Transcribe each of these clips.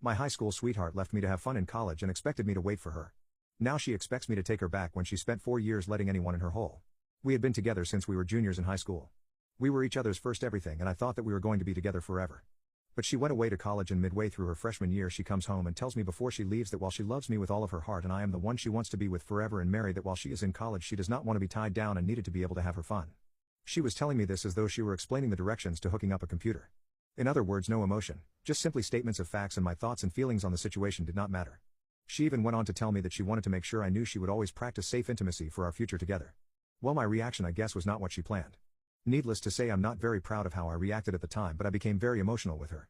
My high school sweetheart left me to have fun in college and expected me to wait for her. Now she expects me to take her back when she spent 4 years letting anyone in her hole. We had been together since we were juniors in high school. We were each other's first everything and I thought that we were going to be together forever. But she went away to college and midway through her freshman year she comes home and tells me before she leaves that while she loves me with all of her heart and I am the one she wants to be with forever and marry, that while she is in college she does not want to be tied down and needed to be able to have her fun. She was telling me this as though she were explaining the directions to hooking up a computer. In other words, no emotion, just simply statements of facts, and my thoughts and feelings on the situation did not matter. She even went on to tell me that she wanted to make sure I knew she would always practice safe intimacy for our future together. Well, my reaction I guess was not what she planned. Needless to say, I'm not very proud of how I reacted at the time, but I became very emotional with her.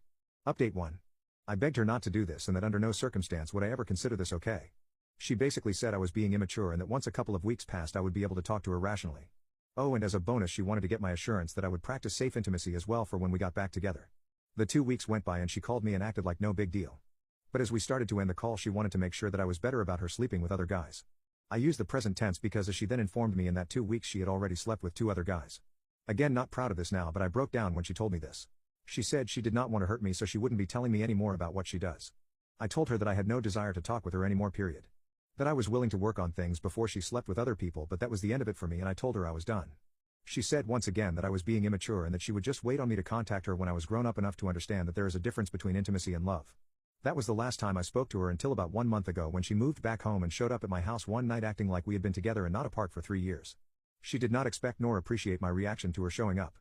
Update 1. I begged her not to do this and that under no circumstance would I ever consider this okay. She basically said I was being immature and that once a couple of weeks passed I would be able to talk to her rationally. Oh, and as a bonus she wanted to get my assurance that I would practice safe intimacy as well for when we got back together. The 2 weeks went by and she called me and acted like no big deal. But as we started to end the call she wanted to make sure that I was better about her sleeping with other guys. I used the present tense because as she then informed me in that 2 weeks she had already slept with 2 other guys. Again, not proud of this now, but I broke down when she told me this. She said she did not want to hurt me so she wouldn't be telling me any more about what she does. I told her that I had no desire to talk with her anymore, period. That I was willing to work on things before she slept with other people, but that was the end of it for me, and I told her I was done. She said once again that I was being immature and that she would just wait on me to contact her when I was grown up enough to understand that there is a difference between intimacy and love. That was the last time I spoke to her until about 1 month ago when she moved back home and showed up at my house one night acting like we had been together and not apart for 3 years. She did not expect nor appreciate my reaction to her showing up.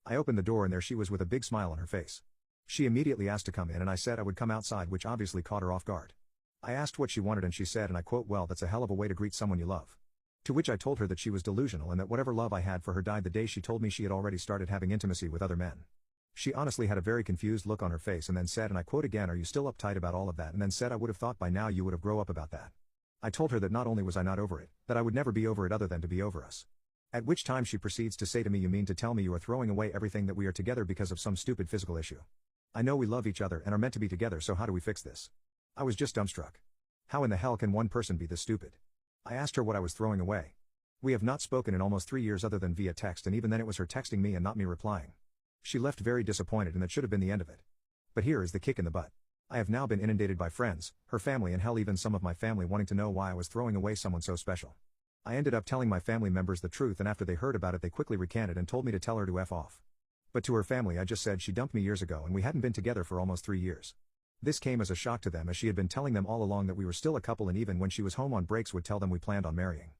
I opened the door and there she was with a big smile on her face. She immediately asked to come in and I said I would come outside, which obviously caught her off guard. I asked what she wanted and she said, and I quote, "Well, that's a hell of a way to greet someone you love." To which I told her that she was delusional and that whatever love I had for her died the day she told me she had already started having intimacy with other men. She honestly had a very confused look on her face and then said, and I quote again, "Are you still uptight about all of that?" and then said, "I would have thought by now you would have grown up about that." I told her that not only was I not over it, that I would never be over it other than to be over us. At which time she proceeds to say to me, "You mean to tell me you are throwing away everything that we are together because of some stupid physical issue? I know we love each other and are meant to be together, so how do we fix this?" I was just dumbstruck. How in the hell can one person be this stupid? I asked her what I was throwing away. We have not spoken in almost 3 years other than via text, and even then it was her texting me and not me replying. She left very disappointed and that should have been the end of it. But here is the kick in the butt. I have now been inundated by friends, her family, and hell even some of my family wanting to know why I was throwing away someone so special. I ended up telling my family members the truth, and after they heard about it they quickly recanted and told me to tell her to F off. But to her family I just said she dumped me years ago and we hadn't been together for almost 3 years. This came as a shock to them, as she had been telling them all along that we were still a couple, and even when she was home on breaks would tell them we planned on marrying.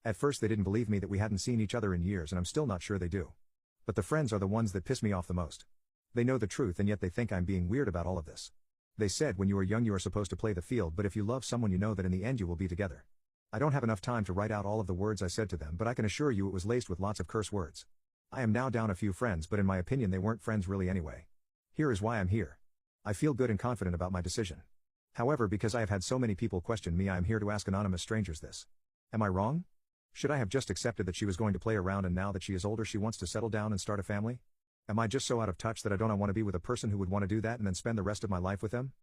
At first they didn't believe me that we hadn't seen each other in years, and I'm still not sure they do. But the friends are the ones that piss me off the most. They know the truth and yet they think I'm being weird about all of this. They said when you are young you are supposed to play the field, but if you love someone you know that in the end you will be together. I don't have enough time to write out all of the words I said to them, but I can assure you it was laced with lots of curse words. I am now down a few friends, but in my opinion they weren't friends really anyway. Here is why I'm here. I feel good and confident about my decision. However, because I have had so many people question me, I am here to ask anonymous strangers this. Am I wrong? Should I have just accepted that she was going to play around, and now that she is older she wants to settle down and start a family? Am I just so out of touch that I don't want to be with a person who would want to do that and then spend the rest of my life with them?